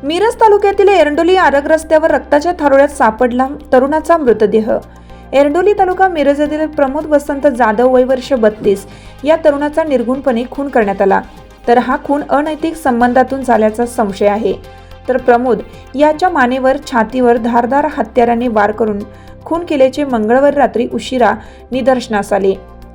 मिरज तालुक्यातील एरंडोली आरग रस्त्यावर रक्ताच्या थारोळ्यात सापडला तरुणाचा मृतदेह। एरंडोली तालुका मिरज येथील प्रमोद वसंत जाधव वय वर्ष 32 या तरुणाचा निर्गुणपणे खून करण्यात आला। तर हा खून अनैतिक संबंधातून झाल्याचा संशय आहे। तर प्रमोद याच्या मानेवर छातीवर धारदार हत्याराने वार करून खून केल्याचे मंगळवारी रात्री उशिरा निदर्शनास आले।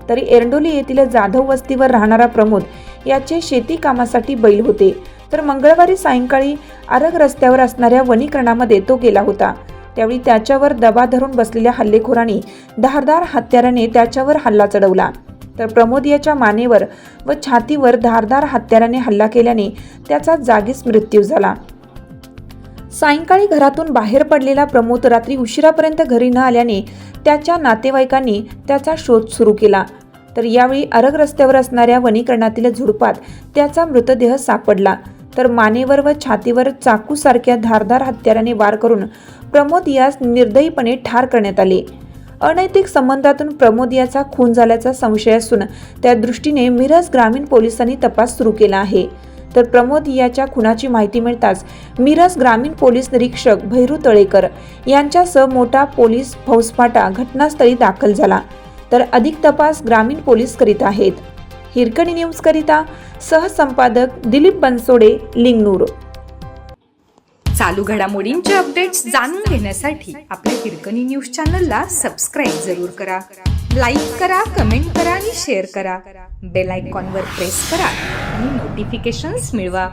तरी एरंडोली येथील जाधव वस्तीवर राहणारा प्रमोद याचे शेती कामासाठी बैल होते। तर मंगळवारी सायंकाळी आरग रस्त्यावर असणाऱ्या वनीकरणामध्ये तो गेला होता। त्यावेळी त्याच्यावर दबा धरून बसलेल्या हल्लेखोरांनी धारदार हत्याराने त्याच्यावर हल्ला चढवला। तर प्रमोद याच्या मानेवर व छातीवर धारदार हत्याराने हल्ला केल्याने त्याचा जागीच मृत्यू झाला। सायंकाळी घरातून बाहेर पडलेला प्रमोद रात्री उशिरापर्यंत घरी न आल्याने त्याच्या नातेवाईकांनी त्याचा शोध सुरू केला। तर यावेळी आरग रस्त्यावर असणाऱ्या वनीकरणातील झुडपात त्याचा मृतदेह सापडला। तर मानेवर व छातीवर चाकूसारख्या धारदार हत्याराने वार करून प्रमोद यास निर्दयीपणे ठार करण्यात आले। अनैतिक संबंधातून प्रमोद याचा खून झाल्याचा संशय असून त्या दृष्टीने मिरज ग्रामीण पोलिसांनी तपास सुरू केला आहे। तर प्रमोद याच्या खुनाची माहिती मिळताच मिरज ग्रामीण पोलीस निरीक्षक भैरू तळेकर यांच्यासह मोठा पोलीस फौजफाटा घटनास्थळी दाखल झाला। तर अधिक तपास ग्रामीण पोलीस करीत आहेत। हिरकणी न्यूज करिता सहसंपादक दिलीप बनसोडे, लिंगनूर। चालू घडामोडींचे अपडेट्स जाणून घेण्यासाठी आपल्या हिरकणी न्यूज चॅनलला सबस्क्राईब जरूर करा, लाईक करा, कमेंट करा आणि शेअर करा। बेल आयकॉनवर प्रेस करा आणि नोटिफिकेशन्स मिळवा।